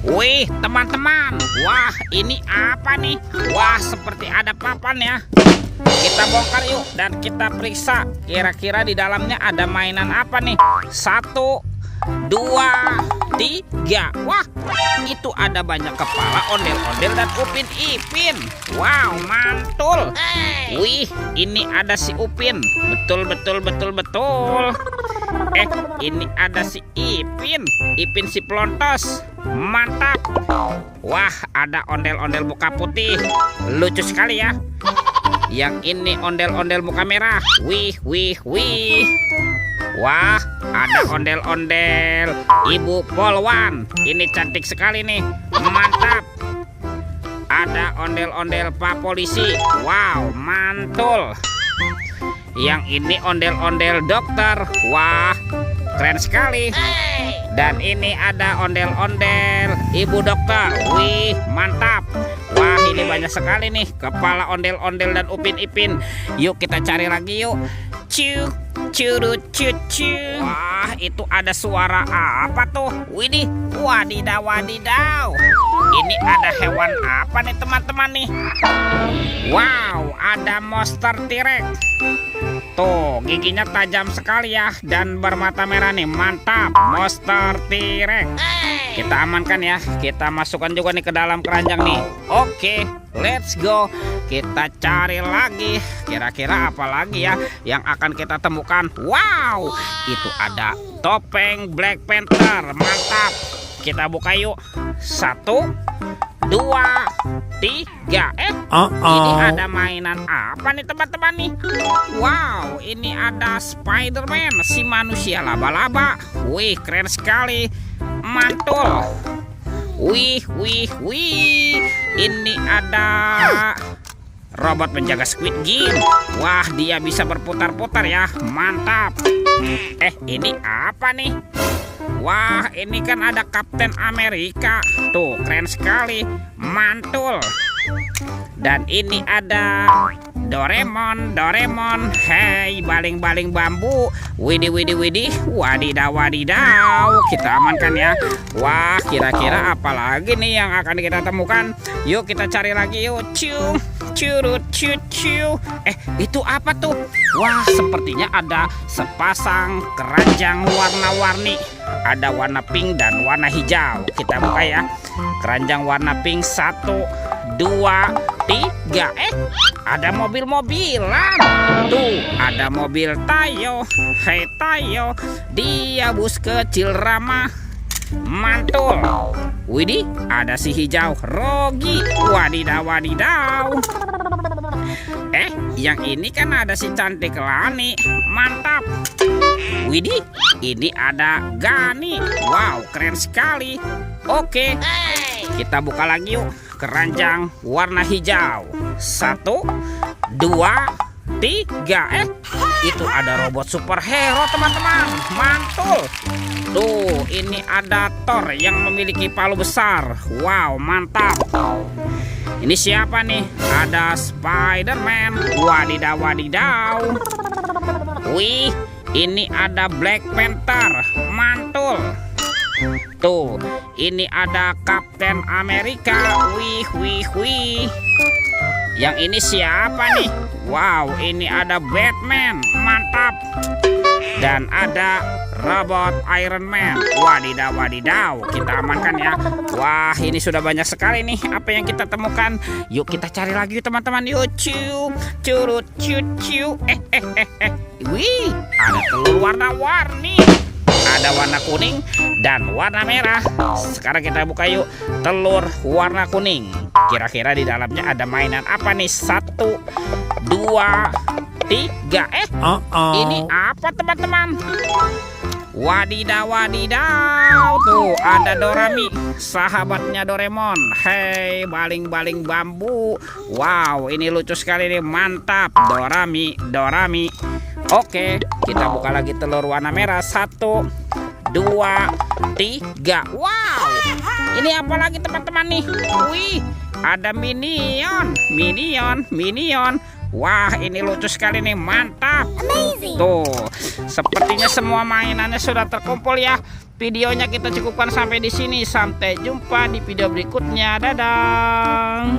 Wih, teman-teman. Wah, ini apa nih? Wah, seperti ada papan ya. Kita bongkar yuk dan kita periksa. Kira-kira di dalamnya ada mainan apa nih? 1, 2, 3. Wah, itu ada banyak kepala ondel-ondel dan Upin Ipin. Wow, mantul. Wih, ini ada si Upin. Betul. Ini ada si Ipin. Ipin si pelontos. Mantap. Wah, ada ondel-ondel muka putih. Lucu sekali ya. Yang ini ondel-ondel muka merah. Wih. Wah, ada ondel-ondel Ibu Polwan. Ini cantik sekali nih. Mantap. Ada ondel-ondel Pak Polisi. Wow, mantul. Yang ini ondel-ondel dokter. Wah, keren sekali. Dan ini ada ondel-ondel Ibu dokter. Wih, mantap. Wah, ini banyak sekali nih kepala ondel-ondel dan Upin Ipin. Yuk kita cari lagi yuk. Curut. Wah, itu ada suara apa tuh? Widih, wadidaw. Ini ada hewan apa nih teman-teman nih? Wow, ada monster T-Rex. Tuh, giginya tajam sekali ya dan bermata merah nih. Mantap, monster T-Rex. Kita amankan ya. Kita masukkan juga nih ke dalam keranjang nih. Oke, let's go. Kita cari lagi. Kira-kira apa lagi ya yang akan kita temukan? Wow, itu ada topeng Black Panther. Mantap. Kita buka yuk. 1, 2, 3. Ini ada mainan apa nih teman-teman nih? Wow, ini ada Spider-Man, si manusia laba-laba. Wih, keren sekali. Mantul. Wih. Ini ada robot penjaga Squid Game. Wah, dia bisa berputar-putar ya. Mantap. Ini apa nih? Wah, ini kan ada Kapten Amerika. Tuh, keren sekali. Mantul. Dan ini ada Doraemon. Hei, baling-baling bambu. Widih. Wadidaw. Kita amankan ya. Wah, kira-kira apa lagi nih yang akan kita temukan? Yuk kita cari lagi yuk. Curut. Itu apa tuh? Wah, sepertinya ada sepasang keranjang warna-warni. Ada warna pink dan warna hijau. Kita buka ya. Keranjang warna pink. 1, 2, 3. Ada mobil-mobilan. Tuh, ada mobil Tayo. Hei Tayo, dia bus kecil ramah. Mantul. Widih, ada si hijau Rogi. Wadidaw. Yang ini kan ada si cantik Lani. Mantap. Widih, ini ada Gani. Wow, keren sekali. Oke, kita buka lagi yuk. Keranjang warna hijau. 1, 2, 3. Itu ada robot superhero teman-teman. Mantul. Tuh, ini ada Thor yang memiliki palu besar. Wow, mantap. Ini siapa nih? Ada Spider-Man. Wadidaw. Wih, ini ada Black Panther. Mantul. Tuh, ini ada Kapten Amerika. Wih. Yang ini siapa nih? Wow, ini ada Batman. Mantap. Dan ada robot Iron Man. Wadidaw. Kita amankan ya. Wah, ini sudah banyak sekali nih apa yang kita temukan. Yuk kita cari lagi teman-teman. Yuk. Curut. Wih, ada telur warna-warni. Ada warna kuning dan warna merah. Sekarang kita buka yuk telur warna kuning. Kira-kira di dalamnya ada mainan apa nih? 1, 2, 3. Ini apa teman-teman? Wadidaw. Tuh, ada Dorami, sahabatnya Doraemon. Hei, baling-baling bambu. Wow, ini lucu sekali nih. Mantap. Dorami. Oke, kita buka lagi telur warna merah. 1, 2, 3. Wow, ini apa lagi teman-teman nih? Wih, ada Minion. Wah, ini lucu sekali nih. Mantap. Amazing. Tuh, sepertinya semua mainannya sudah terkumpul ya. videonya kita cukupkan sampai di sini. Sampai jumpa di video berikutnya. Dadah.